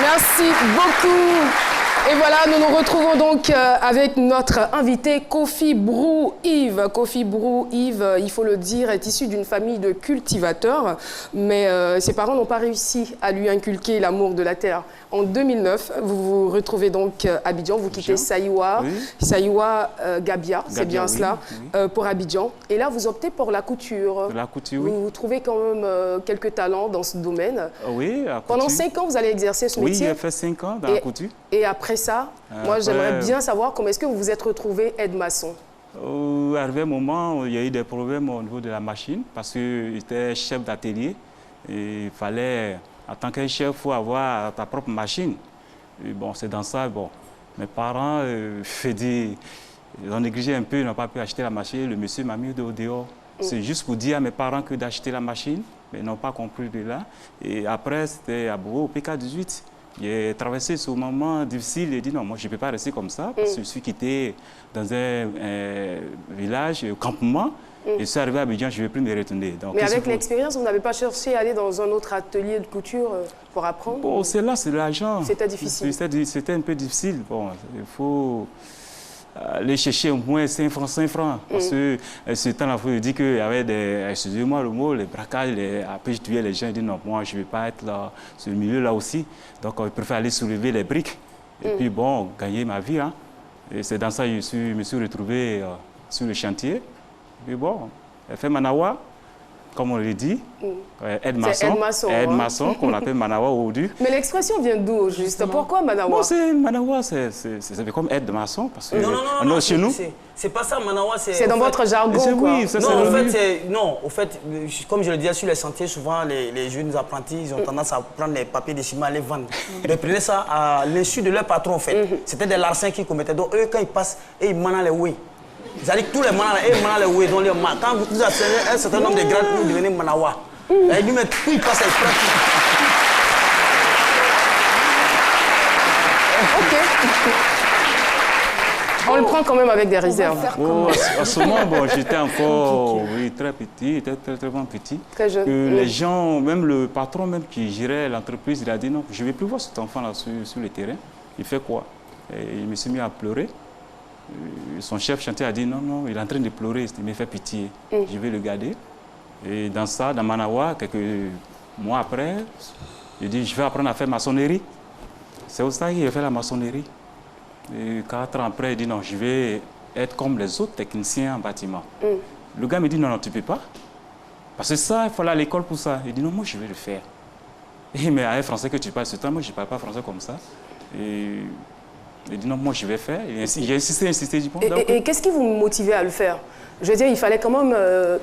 Merci beaucoup. Et voilà, nous nous retrouvons donc avec notre invité Kofi Brou Yves. Kofi Brou Yves, il faut le dire, est issu d'une famille de cultivateurs, mais ses parents n'ont pas réussi à lui inculquer l'amour de la terre. En 2009, vous vous retrouvez donc à Abidjan, vous quittez Saïwa, oui. Saïwa Gabia, c'est bien oui, cela, oui. Pour Abidjan. Et là, vous optez pour la couture. La couture, oui. Vous trouvez quand même quelques talents dans ce domaine. Oui, la couture. Pendant 5 ans, vous allez exercer ce métier. Oui, j'ai fait 5 ans dans la couture. Et après ça, moi, j'aimerais bien savoir comment est-ce que vous vous êtes retrouvé aide-maçon. Arrivé un moment, il y a eu des problèmes au niveau de la machine parce que j'étais chef d'atelier et il fallait, en tant que chef, il faut avoir ta propre machine. Et bon, c'est dans ça, bon, mes parents, ils ont négligé un peu, ils n'ont pas pu acheter la machine. Le monsieur m'a mis au dehors. C'est juste pour dire à mes parents que d'acheter la machine, mais ils n'ont pas compris de là. Et après, c'était à Bourreau, au PK18. J'ai traversé ce moment difficile et dit non, moi je ne peux pas rester comme ça parce que je suis quitté dans un village, un campement, et je suis arrivé à Abidjan, je ne vais plus me retourner. Donc, mais avec l'expérience, vous n'avez pas cherché à aller dans un autre atelier de couture pour apprendre? Bon, c'est là, c'est l'argent. C'était difficile? C'était un peu difficile. Bon, il faut aller chercher au moins 5 francs. Parce que ce temps-là, il faut dire qu'il y avait des, excusez-moi le mot, les braquages, après je tuais les gens, je dis non, moi je ne vais pas être là, ce milieu-là aussi. Donc je préfère aller soulever les briques et puis bon, gagner ma vie. Hein. Et c'est dans ça que je me suis retrouvé sur le chantier. Et bon, j'ai fait Manawa, comme on le dit, aide-maçon, qu'on appelle Manawa aujourd'hui. Mais l'expression vient d'où, juste? Pourquoi Manawa? Bon, Manawa, c'est comme aide-maçon, parce que non, chez nous... C'est pas ça, Manawa, c'est dans votre jargon, quoi. Oui, au fait, comme je le disais, sur les chantiers, souvent, les jeunes apprentis, ils ont tendance à prendre les papiers de ciment, à les vendre. Ils prenaient ça à l'insu de leur patron, en fait. C'était des larcins qui commettaient. Donc, eux, quand ils passent, ils manent les oui. C'est-à-dire que tous les manants, ils manent les oui. Quand vous avez un certain nombre de grades, vous devenez Manawa. Il dit, mais tout, il passe à On le prend quand même avec des réserves. En ce moment, bon, j'étais encore très petit, très petit. Très jeune. Les gens, même le patron même qui gérait l'entreprise, il a dit non, je ne vais plus voir cet enfant-là sur le terrain. Il fait quoi? Et il me s'est mis à pleurer. Son chef chantier a dit non, non, il est en train de pleurer, il me fait pitié. Je vais le garder. Et dans ça, dans Manawa, quelques mois après, il dit je vais apprendre à faire maçonnerie. C'est au stade qu'il a fait la maçonnerie. Et 4 ans après, il dit non, je vais être comme les autres techniciens en bâtiment. Le gars me dit non, non, tu ne peux pas. Parce que ça, il faut aller à l'école pour ça. Il dit non, moi je vais le faire. Et mais avec français que tu parles ce temps, moi je ne parle pas français comme ça. Et il dit non, moi je vais faire. J'ai insisté, il dit bon. Et qu'est-ce qui vous motivait à le faire? Je veux dire, il fallait quand même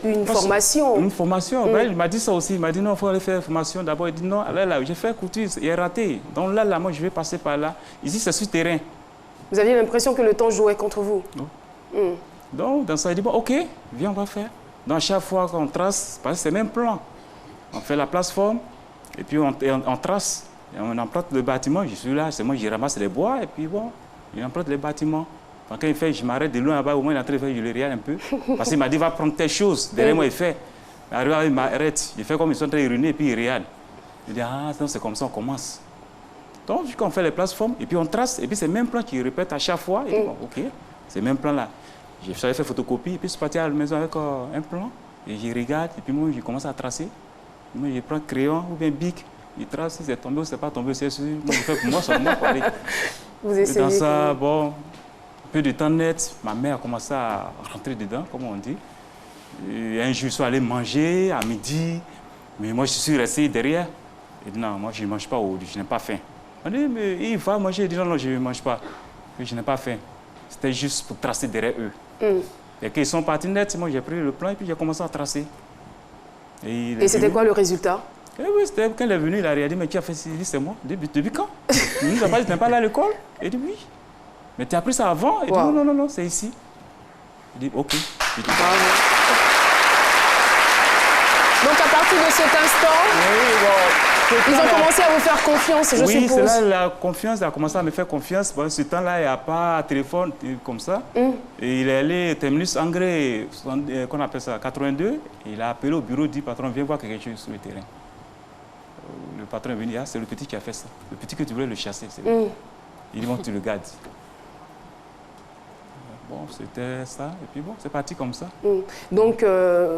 une formation. Une formation, il m'a dit ça aussi. Il m'a dit non, il faut aller faire une formation d'abord. Il dit non, là, j'ai fait couture, il est raté. Donc là, moi je vais passer par là. Ici, c'est sur terrain. Vous aviez l'impression que le temps jouait contre vous? Donc, dans ça, il dit, bon, OK, viens, on va faire. Donc, chaque fois qu'on trace, parce que c'est le même plan. On fait la plateforme, et puis on trace. Et on emprunte le bâtiment, je suis là, c'est moi, je ramasse les bois, et puis bon, il emprunte les bâtiments. Quand il fait, je m'arrête de loin là-bas, au moins il est en train de faire, je le regarde un peu. Parce qu'il m'a dit, va prendre telle chose. Derrière moi, il fait. Arrivé, il m'arrête. Il fait comme ils sont en train de ruiner, et puis il regarde. Il dit, ah, non, c'est comme ça, on commence. Donc, quand on fait les plateformes, et puis on trace, et puis c'est le même plan qui répète à chaque fois. Et puis, bon, OK, c'est le même plan-là. J'avais fait photocopie, et puis je suis parti à la maison avec un plan, et je regarde, et puis moi, je commence à tracer. Moi, je prends crayon ou bien bic, je trace, si c'est tombé ou c'est pas tombé, c'est sûr. Moi, je fais pour moi seulement. Vous essayez. Et dans ça, bon, un peu de temps net, ma mère a commencé à rentrer dedans, comme on dit. Et un jour, je suis allé manger à midi, mais moi, je suis resté derrière. Et dit, non, moi, je ne mange pas aujourd'hui, je n'ai pas faim. On dit, mais il va manger. Il dit, non, non, je ne mange pas. Je n'ai pas faim. C'était juste pour tracer derrière eux. Et qu'ils sont partis net, moi, j'ai pris le plan et puis j'ai commencé à tracer. Et c'était quoi le résultat? Oui, c'était quand il est venu, il a dit, mais qui a fait ça? Il dit, c'est moi. Depuis quand? Il dit, tu n'es pas allé à l'école? Il dit, oui. Mais tu as appris ça avant? Il dit, non, non, non, non, c'est ici. Il dit, OK. Il dit, donc, à partir de cet instant, ils ont commencé à vous faire confiance, je suppose. Oui, c'est là la confiance, il a commencé à me faire confiance. Bon, ce temps-là, il n'y a pas de téléphone comme ça. Et il est allé terminus engrais, qu'on appelle ça, 82. Il a appelé au bureau, il dit, patron, viens voir quelque chose sur le terrain. Le patron est venu, ah, c'est le petit qui a fait ça. Le petit que tu voulais le chasser. C'est lui. Il dit, bon, tu le gardes. Bon, c'était ça, et puis bon, c'est parti comme ça. Donc,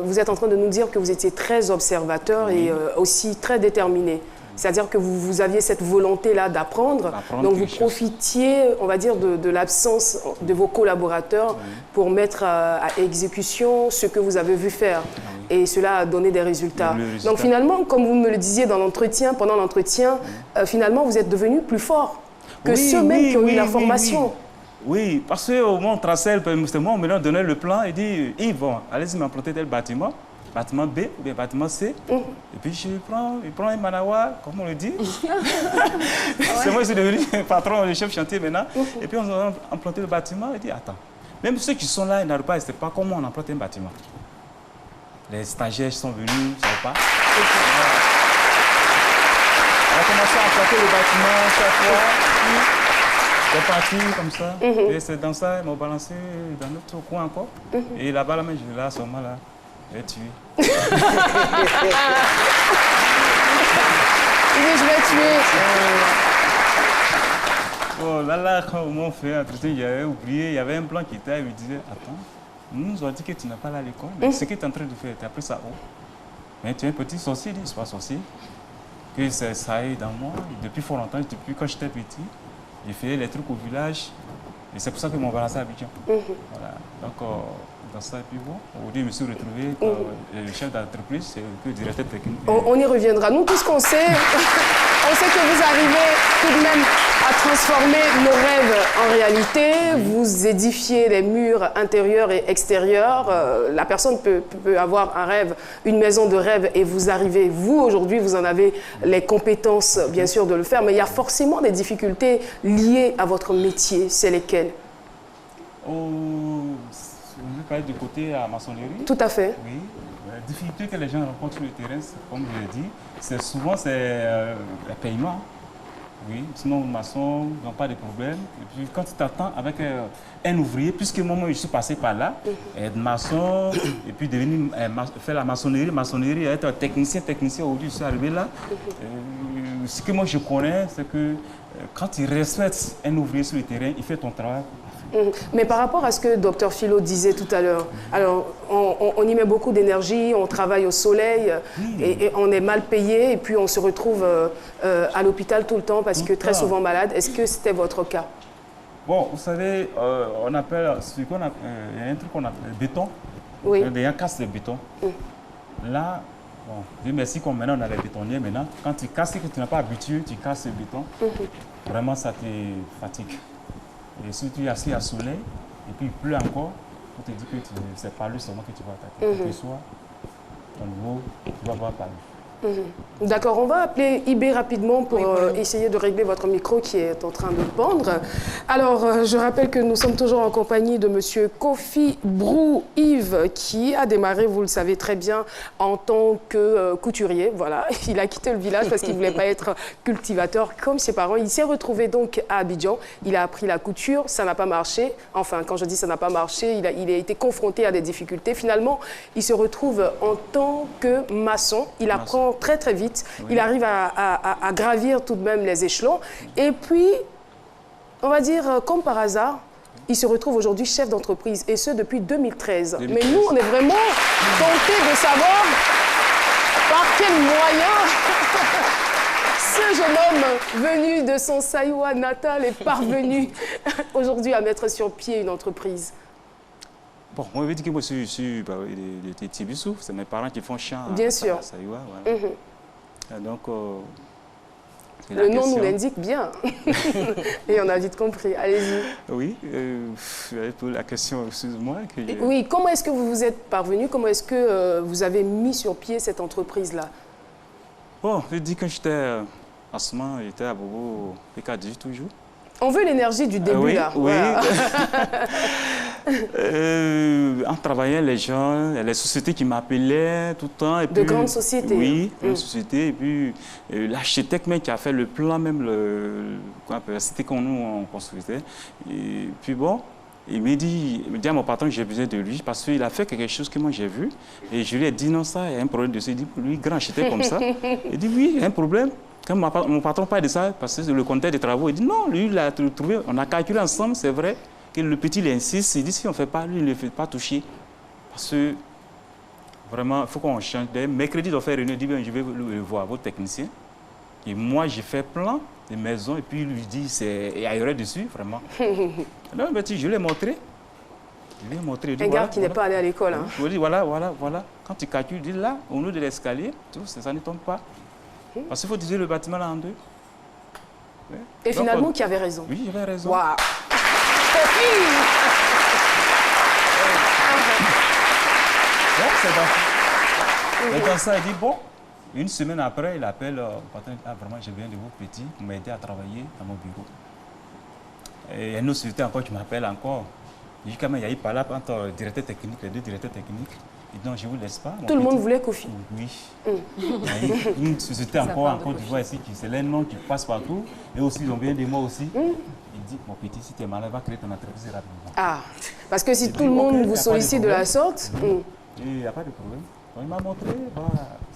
vous êtes en train de nous dire que vous étiez très observateur et aussi très déterminé. C'est-à-dire que vous aviez cette volonté-là d'apprendre, donc vous profitiez, on va dire, de l'absence de vos collaborateurs pour mettre à exécution ce que vous avez vu faire. Et cela a donné des résultats. Donc finalement, comme vous me le disiez dans l'entretien, pendant l'entretien, finalement, vous êtes devenu plus fort que ceux mêmes qui ont eu la formation. Oui, parce qu'au moment où on traçait, c'est moi, on me donnait le plan et dit, Yves, bon, allez-y m'implanter tel bâtiment B ou bien bâtiment C. Et puis je prends un manawa, comme on le dit. C'est moi qui suis devenu patron, le chef chantier maintenant. Et puis on a implanté le bâtiment et dit, attends, même ceux qui sont là, ils n'arrivent pas, ils ne savent pas comment on implante un bâtiment. Les stagiaires sont venus, ils ne savent pas. On a commencé à implanter le bâtiment chaque fois. C'est parti comme ça, et c'est dans ça, ils m'ont balancé dans notre coin encore. Et là-bas, là, je là, à ce moment-là, j'ai tué. Il dit, je vais tuer. Oh là, quand on m'a fait entretien, j'avais oublié, il y avait un plan qui était, il me disait, attends, nous nous avons dit que tu n'as pas là à l'école, mais ce que tu es en train de faire, tu as pris ça où? Mais tu es un petit sorcier, il dit, c'est pas sorcier. Que ça est dans moi, depuis fort longtemps, depuis quand j'étais petit. J'ai fait les trucs au village et c'est pour ça qu'ils m'ont balancé à Abidjan. Voilà. Donc, dans ça, et puis bon, aujourd'hui, je me suis retrouvé comme le chef d'entreprise, c'est le directeur technique. On y reviendra. Nous, tout ce qu'on sait, on sait que vous arrivez tout de même à transformer nos rêves en réalité. Vous édifiez les murs intérieurs et extérieurs. La personne peut avoir un rêve, une maison de rêve et vous arrivez. Vous, aujourd'hui, vous en avez les compétences, bien sûr, de le faire. Mais il y a forcément des difficultés liées à votre métier. C'est lesquelles? On veut parler du côté à maçonnerie. Tout à fait. Oui. La difficulté que les gens rencontrent sur le terrain, comme je l'ai dit, c'est souvent le paiement. Oui, sinon les maçons n'ont pas de problème. Et puis quand tu t'attends avec un ouvrier, puisque moi je suis passé par là, être maçon, et puis devenir faire la maçonnerie, être technicien, aujourd'hui je suis arrivé là. Ce que moi je connais, c'est que quand tu respectes un ouvrier sur le terrain, il fait ton travail. Mais par rapport à ce que Dr Philo disait tout à l'heure, alors on y met beaucoup d'énergie, on travaille au soleil et on est mal payé et puis on se retrouve à l'hôpital tout le temps parce que très souvent malade. Est-ce que c'était votre cas? Bon, vous savez, on appelle, il y a un truc qu'on appelle le béton. Oui. Il y a un casse de béton. Là, bon, Dieu merci comme maintenant on a les bétonniers maintenant. Quand tu casses et que tu n'as pas habitué, tu casses le béton. Vraiment ça te fatigue. Et si tu es assis à soleil, et puis il pleut encore, on te dit que c'est par lui seulement que tu vas attaquer. Quel que soit ton niveau, tu vas voir par lui. D'accord, on va appeler Ibé rapidement pour essayer de régler votre micro qui est en train de pendre. Alors, je rappelle que nous sommes toujours en compagnie de monsieur Kofi Brou Yves qui a démarré, vous le savez très bien, en tant que couturier. Voilà, il a quitté le village parce qu'il ne voulait pas être cultivateur comme ses parents. Il s'est retrouvé donc à Abidjan. Il a appris la couture, ça n'a pas marché. Enfin, quand je dis ça n'a pas marché, il a été confronté à des difficultés. Finalement, il se retrouve en tant que maçon. Il apprend très très vite, il arrive à gravir tout de même les échelons et puis, on va dire comme par hasard, il se retrouve aujourd'hui chef d'entreprise et ce depuis 2013. Mais nous, on est vraiment tentés de savoir par quels moyens ce jeune homme venu de son Saïwa natal est parvenu aujourd'hui à mettre sur pied une entreprise. Bon, moi, je veux dire que moi, je suis de Tibissou, c'est mes parents qui font chant bien sûr. À Saïwa. Voilà. Donc, le nom nous l'indique bien. Et on a vite compris. Allez-y. Oui, pour la question, excuse-moi. Oui, comment est-ce que vous vous êtes parvenu? Comment est-ce que vous avez mis sur pied cette entreprise-là? Bon, je dis que j'étais en ce moment, j'étais à Bobo PKD toujours. On veut l'énergie du début, oui, là. Oui. Voilà. En travaillant, les gens, les sociétés qui m'appelaient tout le temps. Et de puis, grandes sociétés. Oui, grandes sociétés. Et puis, l'architecte même qui a fait le plan, même la cité qu'on nous construisait. Et puis bon, il me dit à mon patron que j'ai besoin de lui parce qu'il a fait quelque chose que moi j'ai vu. Et je lui ai dit non, ça, il y a un problème dessus. Il dit, lui, grand architecte comme ça. Il dit, oui, il y a un problème. Quand mon patron parle de ça, parce que c'est le contexte des travaux, il dit non, lui, il a trouvé, on a calculé ensemble, c'est vrai, que le petit, il insiste, il dit si on ne fait pas, lui, il ne le fait pas toucher. Parce que vraiment, il faut qu'on change. Mercredi, il doit faire réunion, il dit, bien, je vais le voir, votre technicien. Et moi, j'ai fait plein de maisons, et puis il lui dit, il y a erreur dessus, vraiment. Alors, ben, je l'ai montré. Je l'ai montré. Un gars qui n'est pas allé à l'école. Hein. Je lui ai dit, voilà. Quand tu calcules, dis là, au niveau de l'escalier, ça ne tombe pas. Parce qu'il faut diviser le bâtiment là en deux. Oui. Et donc, finalement, qui avait raison? Oui, j'avais raison. Waouh! C'est dans ça, il dit, bon, une semaine après, il appelle le patron, ah, vraiment, j'ai besoin de vous petits pour m'aider à travailler dans mon bureau. Et une autre société encore, tu m'appelles encore. Il dit, quand même, il y a eu par là entre le directeur technique, les deux directeurs techniques. Il dit, non, je ne vous laisse pas. Tout le monde voulait Kofi. Oui. Il y a eu une société encore en Côte d'Ivoire ici, c'est l'un nom qui passe partout. Et aussi, ils ont besoin de moi aussi. Il dit, mon petit, si tu es malade, va créer ton entreprise rapidement. Ah, parce que si tout le monde vous sollicite de la sorte... Il n'y a pas de problème. Donc, il m'a montré,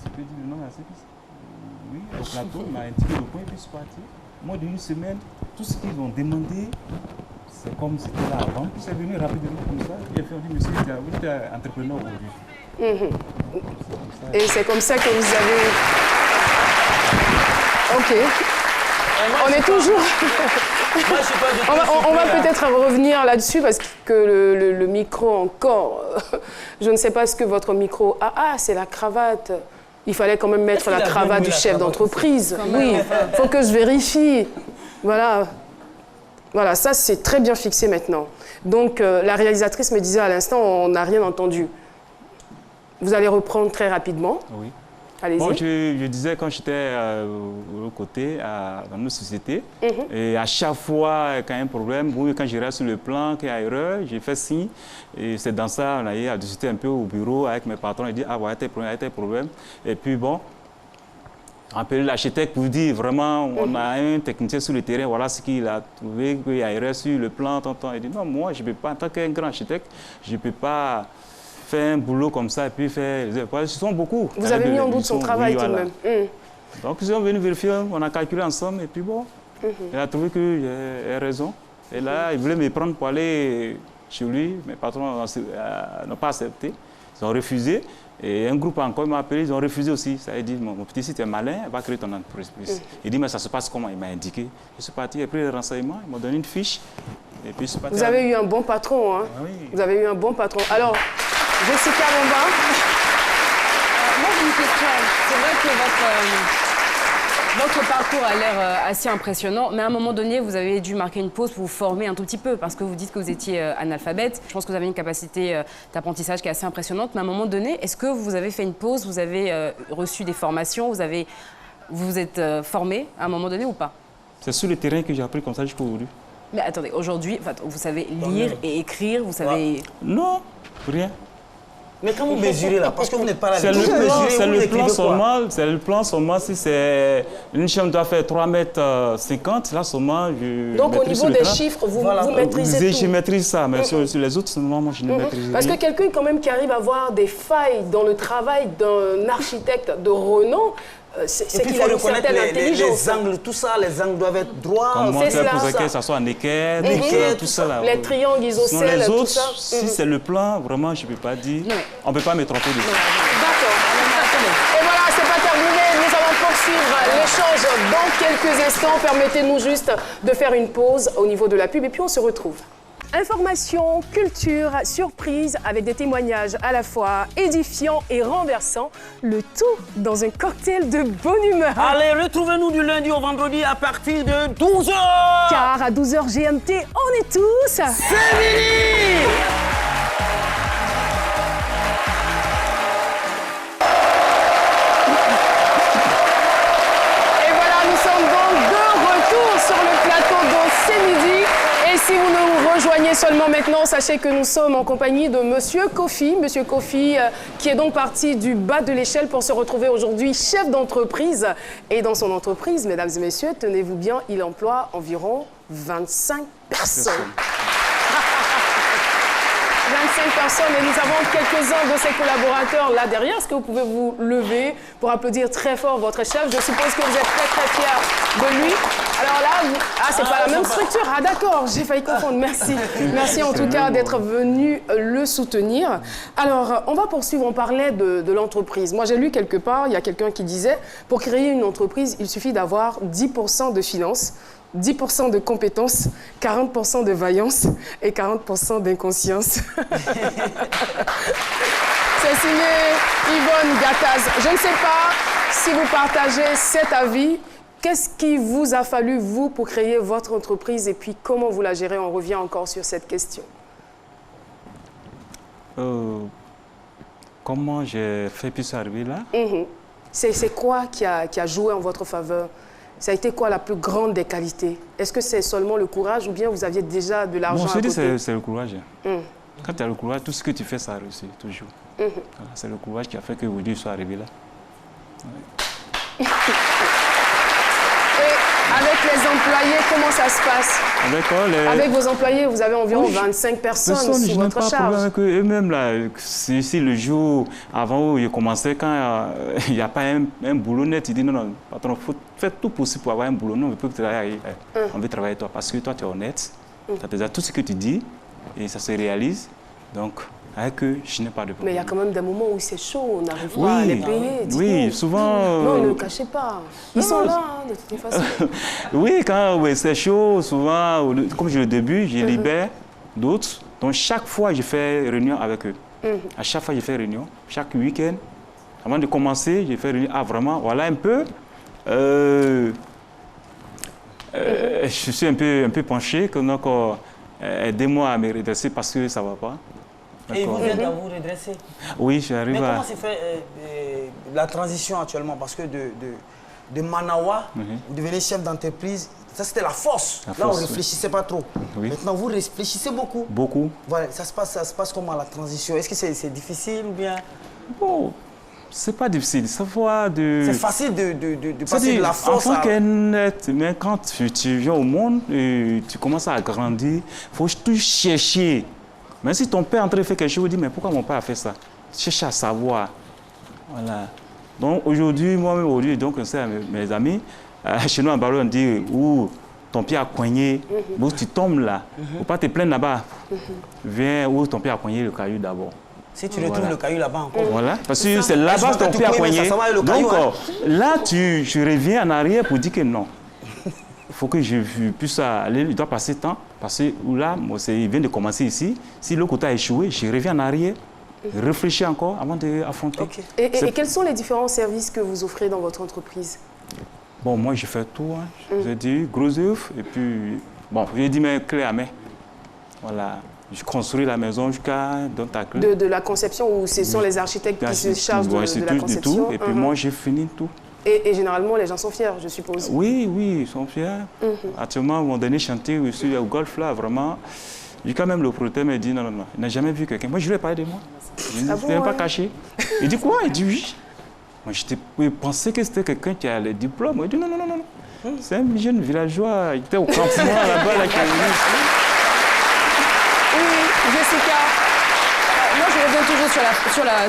c'est que dit le nom, oui, au plateau, il m'a indiqué le point, et puis je suis parti. Moi, d'une semaine, tout ce qu'ils ont demandé, c'est comme c'était là avant. Puis c'est venu rapidement comme ça. Et puis on dit, monsieur, vous êtes entrepreneur aujourd'hui. Et c'est comme ça que vous avez... Ok. On est toujours... on va peut-être revenir là-dessus parce que le micro encore... Je ne sais pas ce que votre micro... Ah, c'est la cravate. Il fallait quand même mettre la cravate du chef d'entreprise. Oui, il faut que je vérifie. Voilà. Voilà, ça c'est très bien fixé maintenant. Donc la réalisatrice me disait à l'instant, on n'a rien entendu. Vous allez reprendre très rapidement. Oui. Allez-y. Bon, je disais quand j'étais au côté, dans nos sociétés, et à chaque fois qu'il y a un problème, bon, quand je reste sur le plan, qu'il y a erreur, j'ai fait signe. Et c'est dans ça, on a eu à discuter un peu au bureau avec mes patrons, et dit, ah, voilà, il y a tel problème. Et puis bon, appeler l'architecte pour dire vraiment, on a un technicien sur le terrain, voilà ce qu'il a trouvé, qu'il y a erreur sur le plan, Il dit, non, moi, je ne peux pas, en tant qu'un grand architecte, je ne peux pas faire un boulot comme ça et puis faire... Ils sont beaucoup. Vous avez mis en doute son travail tout de même. Donc, ils sont venus vérifier, on a calculé ensemble et puis bon, il a trouvé que j'ai raison. Et là, il voulait me prendre pour aller chez lui, mes patrons n'ont pas accepté, ils ont refusé. Et un groupe encore m'a appelé, ils ont refusé aussi. Ça a dit, mon petit, si tu es malin, va créer ton entreprise. Il dit, mais ça se passe comment? Il m'a indiqué. Je suis parti, j'ai pris les renseignements, ils m'ont donné une fiche. Et puis, je suis parti. Vous avez eu un bon patron, hein? Oui. Vous avez eu un bon patron. Alors, Jessica Lomba. Moi, j'ai une question. C'est vrai que votre parcours a l'air assez impressionnant, mais à un moment donné, vous avez dû marquer une pause pour vous former un tout petit peu, parce que vous dites que vous étiez analphabète. Je pense que vous avez une capacité d'apprentissage qui est assez impressionnante, mais à un moment donné, est-ce que vous avez fait une pause, vous avez reçu des formations, vous vous êtes formé à un moment donné ou pas? C'est sur le terrain que j'ai appris comme ça jusqu'au aujourd'hui. Mais attendez, aujourd'hui, vous savez lire et écrire, vous savez... Non, rien. Mais quand vous mesurez là, parce que vous n'êtes pas là, c'est le plan seulement, si c'est une chambre doit faire 3,50 m, là seulement je donc au niveau des chiffres, vous maîtrisez tout. Je maîtrise ça, mais sur les autres, moi je ne maîtrise rien. Parce que quelqu'un quand même qui arrive à voir des failles dans le travail d'un architecte de renom, c'est qu'il a une certaine intelligence. Les angles, tout ça, les angles doivent être droits. Comment faire pour que ça soit en équerre, tout ça là. Les triangles isocèles, tout ça. Si c'est le plan, vraiment, je ne peux pas dire. On ne peut pas me tromper dessus. D'accord. Et voilà, c'est pas terminé. Nous allons poursuivre l'échange dans quelques instants. Permettez-nous juste de faire une pause au niveau de la pub et puis on se retrouve. Information, culture, surprise avec des témoignages à la fois édifiants et renversants, le tout dans un cocktail de bonne humeur. Allez, retrouvez-nous du lundi au vendredi à partir de 12h. Car à 12h GMT, on est tous... C'est fini. Et voilà, nous sommes donc de retour sur le plateau de C'est Midi. Et si vous nous rejoignez seulement maintenant, sachez que nous sommes en compagnie de Monsieur Kofi. Monsieur Kofi qui est donc parti du bas de l'échelle pour se retrouver aujourd'hui chef d'entreprise. Et dans son entreprise, mesdames et messieurs, tenez-vous bien, il emploie environ 25 personnes. personnes et nous avons quelques-uns de ces collaborateurs là derrière. Est-ce que vous pouvez vous lever pour applaudir très fort votre chef? Je suppose que vous êtes très très fiers de lui. Alors là, c'est pas la même structure. Ah d'accord, j'ai failli confondre. Merci. Merci en tout cas d'être venu le soutenir. Alors, on va poursuivre. On parlait de l'entreprise. Moi, j'ai lu quelque part, il y a quelqu'un qui disait, pour créer une entreprise, il suffit d'avoir 10% de finances, 10% de compétences, 40% de vaillance et 40% d'inconscience. C'est signé Yvonne Gattaz. Je ne sais pas si vous partagez cet avis. Qu'est-ce qui vous a fallu, vous, pour créer votre entreprise et puis comment vous la gérez? On revient encore sur cette question. Comment j'ai fait pour arriver là? C'est quoi qui a joué en votre faveur? Ça a été quoi la plus grande des qualités? Est-ce que c'est seulement le courage ou bien vous aviez déjà de l'argent à côté? C'est le courage. Quand tu as le courage, tout ce que tu fais, ça réussit toujours. Voilà, c'est le courage qui a fait qu'aujourd'hui, je suis arrivé là. Ouais. Et avec les employés, comment ça se passe? Avec vos employés, vous avez environ 25 personnes sous votre charge. Je n'ai pas de problème avec eux-mêmes. Là, si le jour avant où ils commençaient, quand il n'y a pas un boulot net, ils disent non, patron, il faut faire tout possible pour avoir un boulot. Non, on peut travailler. On veut travailler toi parce que toi, tu es honnête. Tu as déjà tout ce que tu dis et ça se réalise. Donc, avec eux, je n'ai pas de problème. Mais il y a quand même des moments où c'est chaud, on n'arrive pas à les payer. Oui, souvent... Non, ne le cachez pas. Ils sont là, de toute façon. Oui, quand c'est chaud, souvent, comme j'ai le début, je libère d'autres. Donc, chaque fois, je fais réunion avec eux. À chaque fois, je fais réunion. Chaque week-end, avant de commencer, je fais réunion. Ah, vraiment, voilà un peu. Je suis un peu penché. Donc, aidez-moi à me redresser parce que ça ne va pas. Et vous aidez à vous redresser? Oui, j'arrive à... Mais comment s'est fait la transition actuellement? Parce que de Manawa, vous devenez chef d'entreprise, ça c'était la force. Là, on ne réfléchissait pas trop. Oui. Maintenant, vous réfléchissez beaucoup. Beaucoup. Voilà, ça se passe comment la transition? Est-ce que c'est difficile ou bien? Bon, c'est pas difficile. Ça va de... C'est facile de passer de la force à... Mais quand tu viens au monde, et tu commences à grandir, il faut tout chercher. Mais si ton père est en train de faire quelque chose, il dit, mais pourquoi mon père a fait ça? Cherche à savoir. Voilà. Donc aujourd'hui, moi-même, aujourd'hui, donc, on sait à mes amis, chez nous en Barreau, on dit, où ton pied a coigné, où tu tombes là, il ne faut pas te plaindre là-bas. Viens où ton pied a coigné le caillou d'abord. Si tu retrouves le caillou là-bas encore. Voilà, parce que c'est là-bas que ton pied a coigné. Donc là, tu reviens en arrière pour dire que non. Il faut que je puisse aller, il doit passer temps, parce que là, il vient de commencer ici. Si le côté a échoué, je reviens en arrière, réfléchis encore avant d'affronter. Okay. Et quels sont les différents services que vous offrez dans votre entreprise? Bon, moi, je fais tout. J'ai dit gros œuvres, et puis, bon, j'ai dit mes clés à main. Voilà. Je construis la maison jusqu'à dans ta clé. De la conception ou ce sont les architectes qui se chargent de la conception? Tout, et puis moi, j'ai fini tout. Et généralement, les gens sont fiers, je suppose. Oui, ils sont fiers. Actuellement, mon dernier chantier, je suis au golf, là, vraiment. Quand même, le producteur m'a dit, non, il n'a jamais vu quelqu'un. Moi, je lui ai parlé de moi. Je ne l'ai pas caché. Il dit quoi? Il dit oui. Moi, je pensais que c'était quelqu'un qui a le diplôme. Il dit non. C'est un jeune villageois. Il était au campement là-bas, là, Oui, Jessica. Moi, je reviens toujours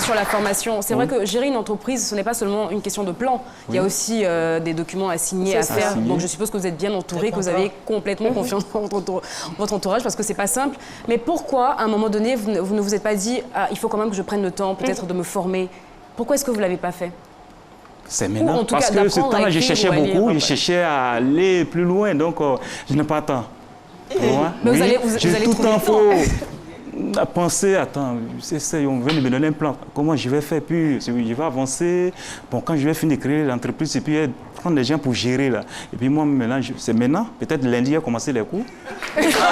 sur la formation. C'est vrai que gérer une entreprise, ce n'est pas seulement une question de plan. Il y a aussi des documents à signer, à faire. Donc, je suppose que vous êtes bien entouré, que vous avez complètement confiance en votre entourage, parce que c'est pas simple. Mais pourquoi, à un moment donné, vous ne vous êtes pas dit ah, il faut quand même que je prenne le temps, peut-être, de me former? Pourquoi est-ce que vous ne l'avez pas fait? C'est maintenant. Parce que ce temps-là, je cherchais beaucoup, je cherchais à aller plus loin, donc je n'ai pas le temps. Mais vous allez tout le temps. À penser, attends, on vient de me donner un plan. Comment je vais faire, puis je vais avancer. Bon, quand je vais finir de créer l'entreprise, et puis prendre des gens pour gérer là. Et puis moi, maintenant, c'est maintenant. Peut-être lundi, j'ai commencé les cours. C'est important.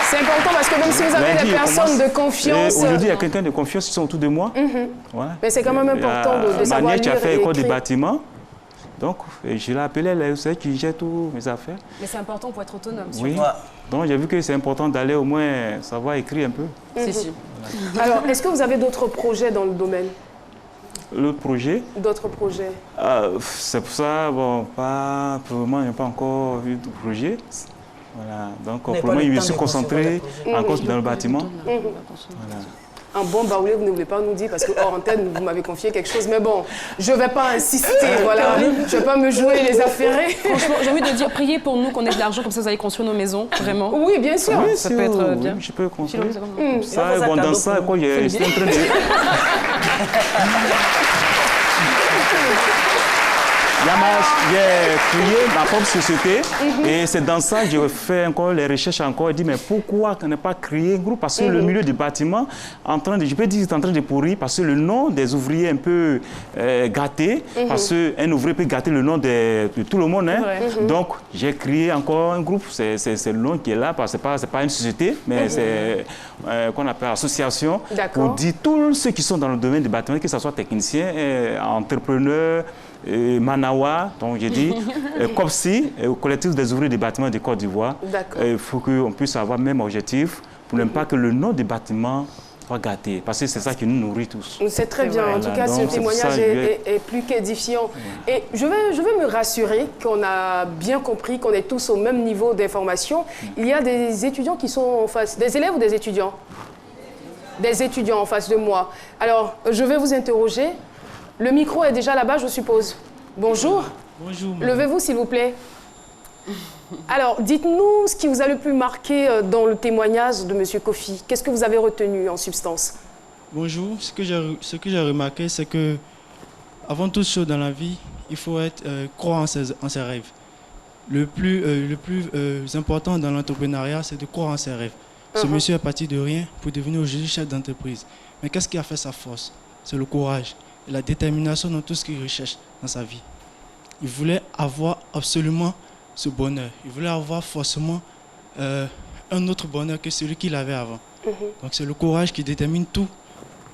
C'est important parce que même si vous avez des personnes de confiance... Aujourd'hui, il y a quelqu'un de confiance qui sont autour de moi. Voilà. Mais c'est quand même important de savoir Manière qui a fait école de bâtiment. Donc, je l'ai appelé, elle sait qui gère tous mes affaires. Mais c'est important pour être autonome. Oui. Donc, j'ai vu que c'est important d'aller au moins savoir écrire un peu. Si. Alors, est-ce que vous avez d'autres projets dans le domaine? L'autre projet? D'autres projets? C'est pour ça, bon, pas vraiment, il n'y a pas encore eu de projet. Voilà. Donc, Vous n'avez pour pas moi, le je me temps suis de concentré concevoir encore dans le bâtiment. Voilà. Un bon baoulé, vous ne voulez pas nous dire, parce que hors antenne, vous m'avez confié quelque chose. Mais bon, je ne vais pas insister, voilà. Je ne vais pas me jouer les affairés. Franchement, j'ai envie de dire, priez pour nous qu'on ait de l'argent, comme ça, vous allez construire nos maisons, vraiment. Oui, bien sûr. Oui, Ça peut être bien. Oui, je peux construire. Philo, Ça, On va faire bon, un dans cadeau ça, pour quoi, j'étais en train de... J'ai créé ma propre société et c'est dans ça que je fais encore les recherches encore. Je dis mais pourquoi on n'a pas créé un groupe? Parce que le milieu du bâtiment, je peux dire, est en train de pourrir parce que le nom des ouvriers est un peu gâté. Parce qu'un ouvrier peut gâter le nom de tout le monde. Hein. Donc j'ai créé encore un groupe. C'est le nom qui est là. Ce n'est pas une société, mais c'est qu'on appelle association. Pour dire tous ceux qui sont dans le domaine du bâtiment, que ce soit techniciens, entrepreneurs, Manawa, donc j'ai dit, COPSI, collectif des ouvriers des bâtiments de Côte d'Ivoire. Il faut qu'on puisse avoir le même objectif pour ne pas que le nom du bâtiment soit gâté, parce que c'est ça qui nous nourrit tous. C'est très bien. En tout cas, ce témoignage est plus qu'édifiant. Et je veux me rassurer qu'on a bien compris qu'on est tous au même niveau d'information. Il y a des étudiants qui sont en face, des élèves ou des étudiants? Des étudiants en face de moi. Alors, je vais vous interroger. Le micro est déjà là-bas, je suppose. Bonjour. Bonjour. Levez-vous, s'il vous plaît. Alors, dites-nous ce qui vous a le plus marqué dans le témoignage de M. Kofi. Qu'est-ce que vous avez retenu en substance? Bonjour. Ce que j'ai remarqué, c'est que, avant toute chose dans la vie, il faut croire en ses rêves. Le plus important dans l'entrepreneuriat, c'est de croire en ses rêves. Ce monsieur est parti de rien pour devenir aujourd'hui chef d'entreprise. Mais qu'est-ce qui a fait sa force? C'est le courage et la détermination dans tout ce qu'il recherche dans sa vie. Il voulait avoir absolument ce bonheur. Il voulait avoir forcément un autre bonheur que celui qu'il avait avant. Donc c'est le courage qui détermine tout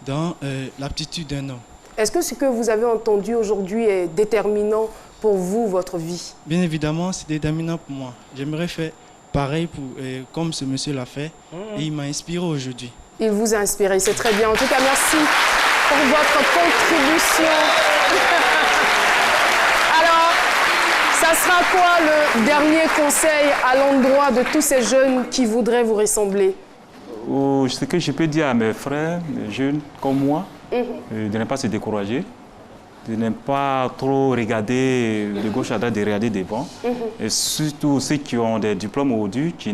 dans l'aptitude d'un homme. Est-ce que ce que vous avez entendu aujourd'hui est déterminant pour vous, votre vie? Bien évidemment, c'est déterminant pour moi. J'aimerais faire pareil comme ce monsieur l'a fait et il m'a inspiré aujourd'hui. Il vous a inspiré, c'est très bien. En tout cas, merci pour votre contribution. Alors, ça sera quoi le dernier conseil à l'endroit de tous ces jeunes qui voudraient vous ressembler? Ce que je peux dire à mes frères, les jeunes comme moi, de ne pas se décourager, de ne pas trop regarder de gauche à droite, de regarder devant. Et surtout ceux qui ont des diplômes aujourd'hui, qui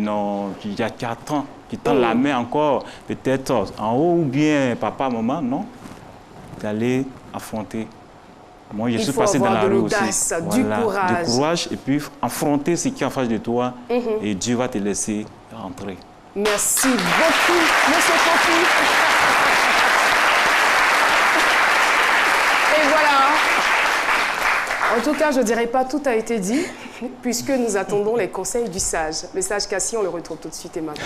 attendent, qui tendent la main encore, peut-être en haut ou bien papa, maman, non, d'aller affronter. Moi, je suis passé dans la rue aussi. Du courage. Du courage et puis affronter ce qui est en face de toi et Dieu va te laisser rentrer. Merci beaucoup, monsieur Kofi. Et voilà. En tout cas, je ne dirais pas tout a été dit, puisque nous attendons les conseils du sage. Le sage Cassie, on le retrouve tout de suite et maintenant.